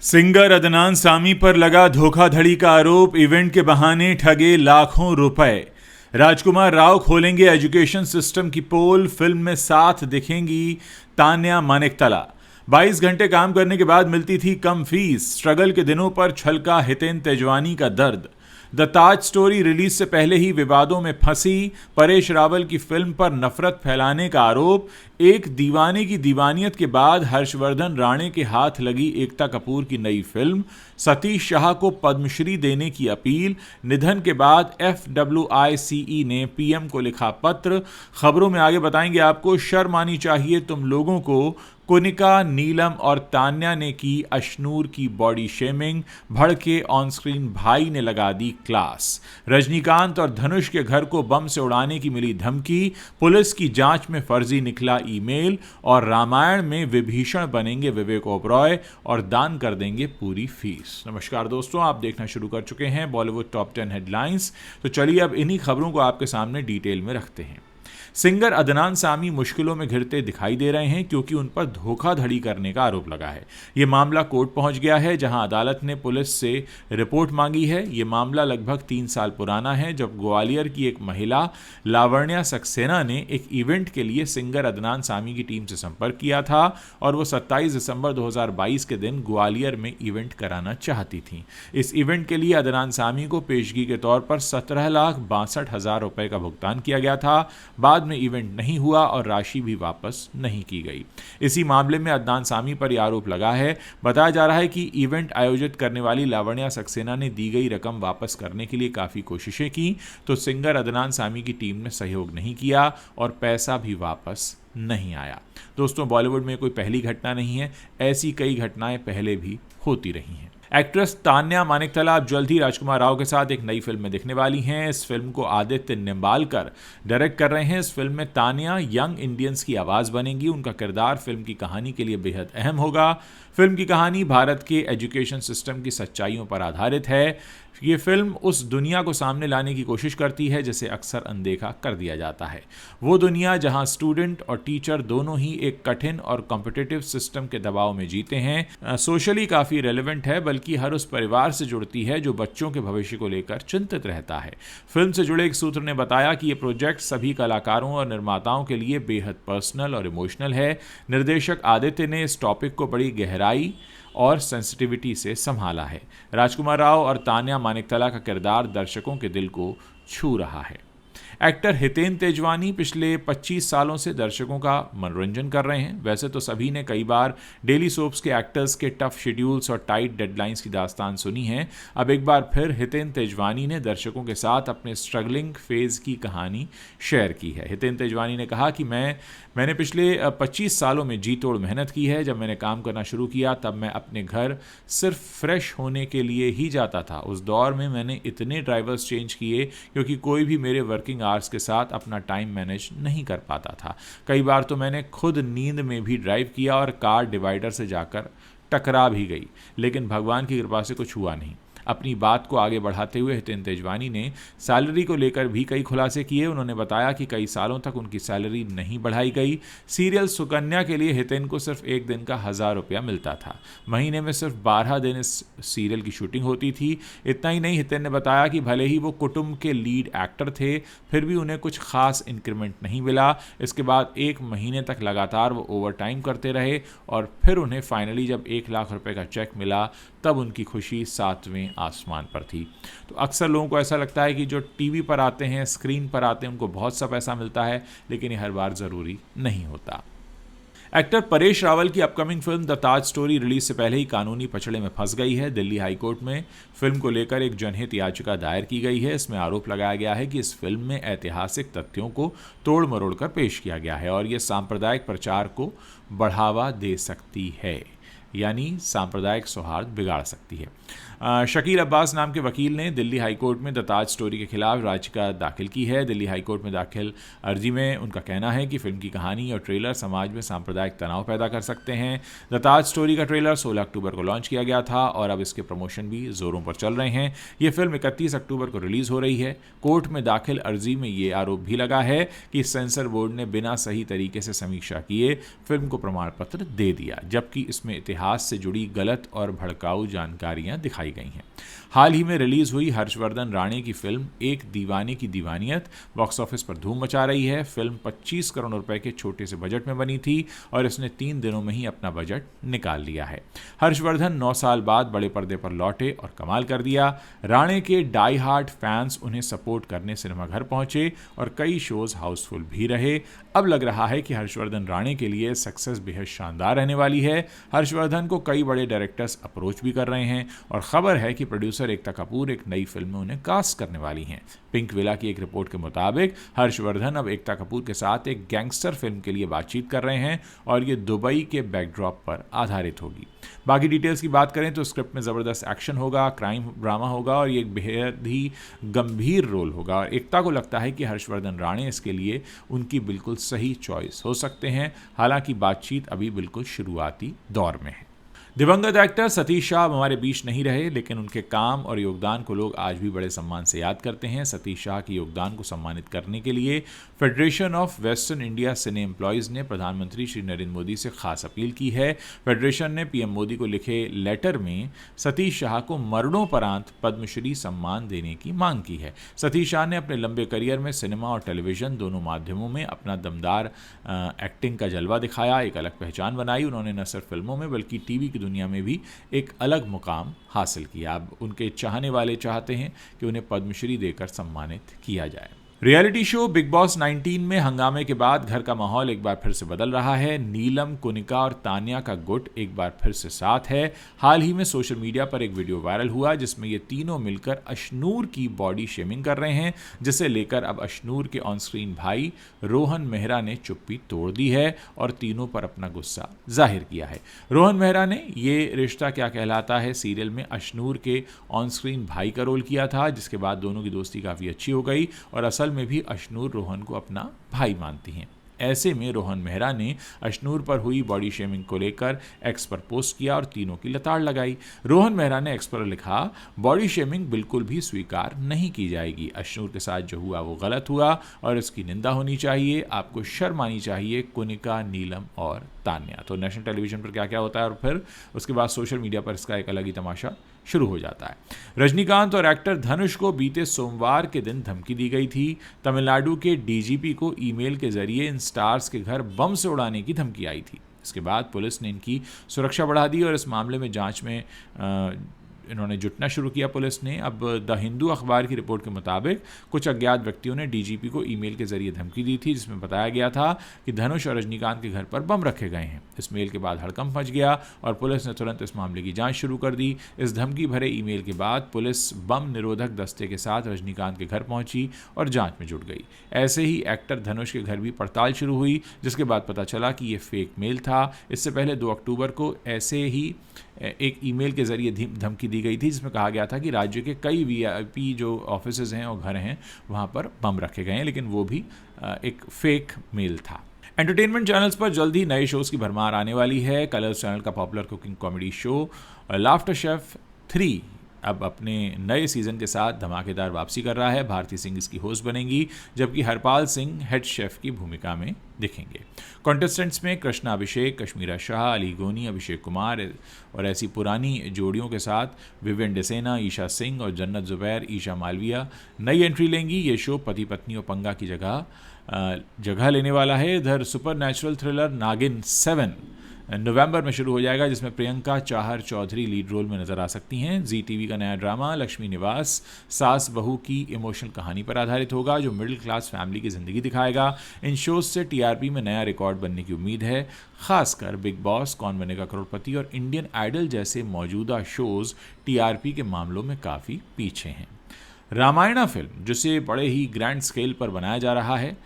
Singer Adnan Sami पर लगा धोखाधड़ी का आरोप। इवेंट के बहाने ठगे लाखों रुपए। राजकुमार राव खोलेंगे एजुकेशन सिस्टम की पोल। फिल्म में साथ दिखेंगी तान्या मानेकतला। 22 घंटे काम करने के बाद मिलती थी कम फीस। स्ट्रगल के दिनों पर छलका हितेन तेजवानी का दर्द। द ताज स्टोरी रिलीज से पहले ही विवादों में फंसी। परेश रावल की फिल्म पर नफरत फैलाने का आरोप। एक दीवाने की दीवानियत के बाद हर्षवर्धन राणे के हाथ लगी एकता कपूर की नई फिल्म। सतीश शाह को पद्मश्री देने की अपील। निधन के बाद FWICE ने PM को लिखा पत्र। खबरों में आगे बताएंगे आपको शर्म आनी चाहिए तुम लोगों को। कुनिका, नीलम और तान्या ने की अशनूर की बॉडी शेमिंग। भड़के ऑन स्क्रीन भाई ने लगा दी क्लास। रजनीकांत और धनुष के घर को बम से उड़ाने की मिली धमकी। पुलिस की जांच में फर्जी निकला ईमेल। और रामायण में विभीषण बनेंगे विवेक ओबरॉय और दान कर देंगे पूरी फीस। नमस्कार दोस्तों, आप देखना शुरू कर चुके हैं बॉलीवुड टॉप 10 हेडलाइंस। तो चलिए अब इन्हीं खबरों को आपके सामने डिटेल में रखते हैं। सिंगर अदनान सामी मुश्किलों में घिरते दिखाई दे रहे हैं क्योंकि उन पर धोखाधड़ी करने का आरोप लगा है। यह मामला कोर्ट पहुंच गया है, जहां अदालत ने पुलिस से रिपोर्ट मांगी है। यह मामला लगभग 3 साल पुराना है, जब ग्वालियर की एक महिला लावण्या सक्सेना ने एक इवेंट के लिए सिंगर अदनान सामी की टीम से संपर्क किया था और वो 27 दिसंबर 2022 के दिन ग्वालियर में इवेंट कराना चाहती थी। इस इवेंट के लिए अदनान सामी को पेशगी के तौर पर 17,62,000 रुपए का भुगतान किया गया था। बाद में इवेंट नहीं हुआ और राशि भी वापस नहीं की गई। इसी मामले में अदनान सामी पर यह आरोप लगा है। बताया जा रहा है कि इवेंट आयोजित करने वाली लावण्या सक्सेना ने दी गई रकम वापस करने के लिए काफी कोशिशें की, तो सिंगर अदनान सामी की टीम ने सहयोग नहीं किया और पैसा भी वापस नहीं आया। दोस्तों, बॉलीवुड में कोई पहली घटना नहीं है, ऐसी कई घटनाएं पहले भी होती रही हैं। एक्ट्रेस तान्या मानेकतला अब जल्द ही राजकुमार राव के साथ एक नई फिल्म में दिखने वाली हैं। इस फिल्म को आदित्य निम्बालकर डायरेक्ट कर रहे हैं। इस फिल्म में तान्या यंग इंडियंस की आवाज़ बनेंगी। उनका किरदार फिल्म की कहानी के लिए बेहद अहम होगा। फिल्म की कहानी भारत के एजुकेशन सिस्टम की सच्चाइयों पर आधारित है। ये फिल्म उस दुनिया को सामने लाने की कोशिश करती है जिसे अक्सर अनदेखा कर दिया जाता है। वो दुनिया जहां स्टूडेंट और टीचर दोनों ही एक कठिन और कॉम्पिटिटिव सिस्टम के दबाव में जीते हैं। सोशली काफ़ी रेलेवेंट है, बल्कि हर उस परिवार से जुड़ती है जो बच्चों के भविष्य को लेकर चिंतित रहता है। फिल्म से जुड़े एक सूत्र ने बताया कि ये प्रोजेक्ट सभी कलाकारों और निर्माताओं के लिए बेहद पर्सनल और इमोशनल है। निर्देशक आदित्य ने इस टॉपिक को बड़ी गहराई और सेंसिटिविटी से संभाला है। राजकुमार राव और तान्या मानेकतला का किरदार दर्शकों के दिल को छू रहा है। एक्टर हितेन तेजवानी पिछले 25 सालों से दर्शकों का मनोरंजन कर रहे हैं। वैसे तो सभी ने कई बार डेली सोप्स के एक्टर्स के टफ शेड्यूल्स और टाइट डेडलाइंस की दास्तान सुनी है। अब एक बार फिर हितेन तेजवानी ने दर्शकों के साथ अपने स्ट्रगलिंग फेज की कहानी शेयर की है। हितेन तेजवानी ने कहा कि मैंने पिछले 25 सालों में जी तोड़ मेहनत की है। जब मैंने काम करना शुरू किया तब मैं अपने घर सिर्फ फ्रेश होने के लिए ही जाता था। उस दौर में मैंने इतने ड्राइवर्स चेंज किए क्योंकि कोई भी मेरे वर्किंग आवर्स के साथ अपना टाइम मैनेज नहीं कर पाता था। कई बार तो मैंने खुद नींद में भी ड्राइव किया और कार डिवाइडर से जाकर टकरा भी गई, लेकिन भगवान की कृपा से कुछ हुआ नहीं। अपनी बात को आगे बढ़ाते हुए हितेन तेजवानी ने सैलरी को लेकर भी कई खुलासे किए। उन्होंने बताया कि कई सालों तक उनकी सैलरी नहीं बढ़ाई गई। सीरियल सुकन्या के लिए हितेन को सिर्फ एक दिन का 1,000 रुपया मिलता था। महीने में सिर्फ 12 दिन इस सीरियल की शूटिंग होती थी। इतना ही नहीं, हितेन ने बताया कि भले ही वो कुटुंब के लीड एक्टर थे, फिर भी उन्हें कुछ खास इंक्रीमेंट नहीं मिला। इसके बाद 1 महीने तक लगातार वो ओवर टाइम करते रहे और फिर उन्हें फाइनली जब 1 लाख रुपए का चेक मिला तब उनकी खुशी 7वें आसमान पर थी। तो अक्सर लोगों को ऐसा लगता है कि जो टीवी पर आते हैं, स्क्रीन पर आते हैं, उनको बहुत सा पैसा मिलता है, लेकिन ये हर बार ज़रूरी नहीं होता। एक्टर परेश रावल की upcoming film the Taj story release से पहले ही कानूनी पचड़े में फंस गई है। दिल्ली हाईकोर्ट में फिल्म को लेकर एक जनहित याचिका दायर की गई है। इसमें आरोप लगाया गया है कि इस फिल्म में ऐतिहासिक तथ्यों को तोड़ मरोड़ कर पेश किया गया है और यह सांप्रदायिक प्रचार को बढ़ावा दे सकती है, यानी सांप्रदायिक सौहार्द बिगाड़ सकती है। शकील अब्बास नाम के वकील ने दिल्ली हाईकोर्ट में द ताज स्टोरी के खिलाफ याचिका दाखिल की है। दिल्ली हाईकोर्ट में दाखिल अर्जी में उनका कहना है कि फिल्म की कहानी और ट्रेलर समाज में सांप्रदायिक तनाव पैदा कर सकते हैं। द ताज स्टोरी का ट्रेलर 16 अक्टूबर को लॉन्च किया गया था और अब इसके प्रमोशन भी जोरों पर चल रहे हैं। ये फिल्म 31 अक्टूबर को रिलीज हो रही है। कोर्ट में दाखिल अर्जी में ये आरोप भी लगा है कि सेंसर बोर्ड ने बिना सही तरीके से समीक्षा किए फिल्म को प्रमाण पत्र दे दिया, जबकि इसमें इतिहास से जुड़ी गलत और भड़काऊ जानकारियां दिखाई गई हैं। हाल ही में रिलीज हुई हर्षवर्धन राणे की फिल्म एक दीवाने की दीवानियत बॉक्स ऑफिस पर धूम मचा रही है। फिल्म 25 करोड़ रुपए के छोटे से बजट में बनी थी और इसने 3 दिनों में ही अपना बजट निकाल लिया है। हर्षवर्धन 9 साल बाद बड़े पर्दे पर लौटे और कमाल कर दिया। राणे के डाई हार्ड फैंस उन्हें सपोर्ट करने सिनेमाघर पहुंचे और कई शोज हाउसफुल भी रहे। अब लग रहा है कि हर्षवर्धन राणे के लिए सक्सेस बेहद शानदार रहने वाली है। हर्षवर्धन को कई बड़े डायरेक्टर्स अप्रोच भी कर रहे हैं और खबर है कि प्रोड्यूसर एकता कपूर एक नई फिल्म में उन्हें कास्ट करने वाली हैं। पिंक विला की एक रिपोर्ट के मुताबिक हर्षवर्धन अब एकता कपूर के साथ एक गैंगस्टर फिल्म के लिए बातचीत कर रहे हैं और ये दुबई के बैकड्रॉप पर आधारित होगी। बाकी डिटेल्स की बात करें तो स्क्रिप्ट में ज़बरदस्त एक्शन होगा, क्राइम ड्रामा होगा और ये एक बेहद ही गंभीर रोल होगा और एकता को लगता है कि हर्षवर्धन राणे इसके लिए उनकी बिल्कुल सही चॉइस हो सकते हैं। हालांकि बातचीत अभी बिल्कुल शुरुआती दौर में है। दिवंगत एक्टर सतीश शाह हमारे बीच नहीं रहे, लेकिन उनके काम और योगदान को लोग आज भी बड़े सम्मान से याद करते हैं। सतीश शाह के योगदान को सम्मानित करने के लिए federation of western India cine employees ने प्रधानमंत्री श्री नरेंद्र मोदी से खास अपील की है। फेडरेशन ने पीएम मोदी को लिखे लेटर में सतीश शाह को मरणोपरांत पद्मश्री सम्मान देने की मांग की है। सतीश शाह ने अपने लंबे करियर में सिनेमा और टेलीविजन दोनों माध्यमों में अपना दमदार एक्टिंग का जलवा दिखाया, एक अलग पहचान बनाई। उन्होंने न सिर्फ फिल्मों में बल्कि टीवी की दुनिया में भी एक अलग मुकाम हासिल किया। अब उनके चाहने वाले चाहते हैं कि उन्हें पद्मश्री देकर सम्मानित किया जाए। रियलिटी शो बिग बॉस 19 में हंगामे के बाद घर का माहौल एक बार फिर से बदल रहा है। नीलम, कुनिका और तान्या का गुट एक बार फिर से साथ है। हाल ही में सोशल मीडिया पर एक वीडियो वायरल हुआ जिसमें ये तीनों मिलकर अशनूर की बॉडी शेमिंग कर रहे हैं, जिसे लेकर अब अशनूर के ऑन स्क्रीन भाई रोहन मेहरा ने चुप्पी तोड़ दी है और तीनों पर अपना गुस्सा जाहिर किया है। रोहन मेहरा ने ये रिश्ता क्या कहलाता है सीरियल में अशनूर के ऑन स्क्रीन भाई का रोल किया था, जिसके बाद दोनों की दोस्ती काफ़ी अच्छी हो गई और असल में भी अशनूर रोहन को अपना भाई मानती हैं। ऐसे में रोहन मेहरा ने अशनूर पर हुई बॉडी शेमिंग को लेकर एक्स पर पोस्ट किया और तीनों की लताड़ लगाई। रोहन मेहरा ने एक्स पर लिखा, बॉडी शेमिंग बिल्कुल भी स्वीकार नहीं की जाएगी। अशनूर के साथ जो हुआ वो गलत हुआ और इसकी निंदा होनी चाहिए। आपको शर्म आनी चाहिए कुनिका, नीलम और तान्या। तो नेशनल टेलीविजन पर क्या क्या होता है और फिर उसके बाद सोशल मीडिया पर इसका एक अलग ही तमाशा शुरू हो जाता है। रजनीकांत और एक्टर धनुष को बीते सोमवार के दिन धमकी दी गई थी। तमिलनाडु के डीजीपी को ईमेल के जरिए इन स्टार्स के घर बम से उड़ाने की धमकी आई थी। इसके बाद पुलिस ने इनकी सुरक्षा बढ़ा दी और इस मामले में जांच में इन्होंने जुटना शुरू किया। पुलिस ने अब द हिंदू अखबार की रिपोर्ट के मुताबिक कुछ अज्ञात व्यक्तियों ने डीजीपी को ईमेल के जरिए धमकी दी थी, जिसमें बताया गया था कि धनुष और रजनीकांत के घर पर बम रखे गए हैं। इस मेल के बाद हड़कंप मच गया और पुलिस ने तुरंत इस मामले की जांच शुरू कर दी। इस धमकी भरे ईमेल के बाद पुलिस बम निरोधक दस्ते के साथ रजनीकांत के घर पहुंची और जांच में जुट गई। ऐसे ही एक्टर धनुष के घर भी पड़ताल शुरू हुई, जिसके बाद पता चला कि ये फेक मेल था। इससे पहले 2 अक्टूबर को ऐसे ही एक ईमेल के जरिए धमकी दी गई थी, जिसमें कहा गया था कि राज्य के कई वीआईपी जो ऑफिसेज हैं और घर हैं वहाँ पर बम रखे गए हैं, लेकिन वो भी एक फेक मेल था। एंटरटेनमेंट चैनल्स पर जल्द ही नए शोज़ की भरमार आने वाली है। कलर्स चैनल का popular cooking comedy show laughter chef 3 अब अपने नए सीज़न के साथ धमाकेदार वापसी कर रहा है। भारती सिंह इसकी होस्ट बनेंगी, जबकि हरपाल सिंह हेड शेफ की भूमिका में दिखेंगे। कॉन्टेस्टेंट्स में कृष्णा अभिषेक, कश्मीरा शाह, अली गोनी, अभिषेक कुमार और ऐसी पुरानी जोड़ियों के साथ विवियन डेसेना, ईशा सिंह और जन्नत जुबैर, ईशा मालविया नई एंट्री लेंगी। ये शो पति पत्नी और पंगा की जगह लेने वाला है। इधर सुपर नेचुरल थ्रिलर नागिन 7 नवंबर में शुरू हो जाएगा, जिसमें प्रियंका चाहर चौधरी लीड रोल में नजर आ सकती हैं। जी टीवी का नया ड्रामा लक्ष्मी निवास सास बहू की इमोशनल कहानी पर आधारित होगा, जो मिडिल क्लास फैमिली की ज़िंदगी दिखाएगा। इन शोज से टीआरपी में नया रिकॉर्ड बनने की उम्मीद है। खासकर बिग बॉस, कौन बनेगा करोड़पति और इंडियन आइडल जैसे मौजूदा शोज टीआरपी के मामलों में काफ़ी पीछे हैं। रामायणा फिल्म, जिसे बड़े ही ग्रैंड स्केल पर बनाया जा रहा है,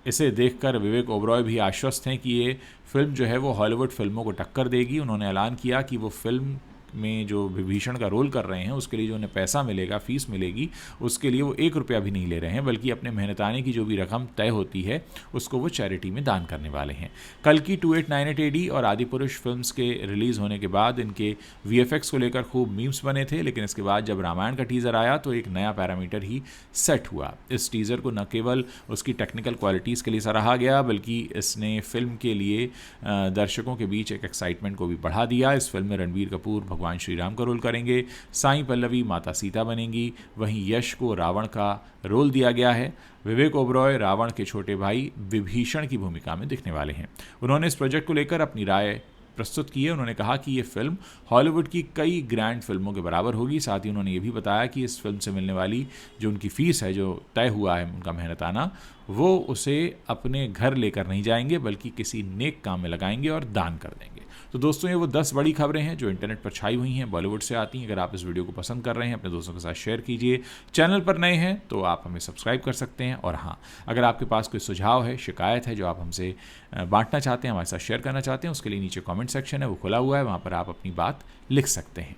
इसे देखकर विवेक ओबरॉय भी आश्वस्त हैं कि ये फिल्म जो है वो हॉलीवुड फिल्मों को टक्कर देगी। उन्होंने ऐलान किया कि वो फिल्म में जो विभीषण का रोल कर रहे हैं उसके लिए जो उन्हें पैसा मिलेगा, फीस मिलेगी, उसके लिए वो 1 रुपया भी नहीं ले रहे हैं, बल्कि अपने मेहनताने की जो भी रकम तय होती है उसको वो चैरिटी में दान करने वाले हैं। कल की 2898 AD और आदिपुरुष फिल्म्स के रिलीज़ होने के बाद इनके VFX को लेकर खूब मीम्स बने थे, लेकिन इसके बाद जब रामायण का टीज़र आया तो एक नया पैरामीटर ही सेट हुआ। इस टीज़र को न केवल उसकी टेक्निकल क्वालिटीज़ के लिए सराहा गया, बल्कि इसने फिल्म के लिए दर्शकों के बीच एक एक्साइटमेंट को भी बढ़ा दिया। इस फिल्म में रणबीर कपूर भगवान श्री राम का रोल करेंगे, साई पल्लवी माता सीता बनेंगी, वहीं यश को रावण का रोल दिया गया है। विवेक ओबरॉय रावण के छोटे भाई विभीषण की भूमिका में दिखने वाले हैं। उन्होंने इस प्रोजेक्ट को लेकर अपनी राय प्रस्तुत की है। उन्होंने कहा कि ये फिल्म हॉलीवुड की कई ग्रैंड फिल्मों के बराबर होगी। साथ ही उन्होंने ये भी बताया कि इस फिल्म से मिलने वाली जो उनकी फ़ीस है, जो तय हुआ है उनका मेहनताना, वो उसे अपने घर लेकर नहीं जाएंगे बल्कि किसी नेक काम में लगाएंगे और दान कर देंगे। तो दोस्तों, ये वो 10 बड़ी खबरें हैं जो इंटरनेट पर छाई हुई हैं, बॉलीवुड से आती हैं। अगर आप इस वीडियो को पसंद कर रहे हैं, अपने दोस्तों के साथ शेयर कीजिए। चैनल पर नए हैं तो आप हमें सब्सक्राइब कर सकते हैं। और हाँ, अगर आपके पास कोई सुझाव है, शिकायत है जो आप हमसे बांटना चाहते हैं, हमारे साथ शेयर करना चाहते हैं, उसके लिए नीचे कमेंट सेक्शन है, वो खुला हुआ है, वहाँ पर आप अपनी बात लिख सकते हैं।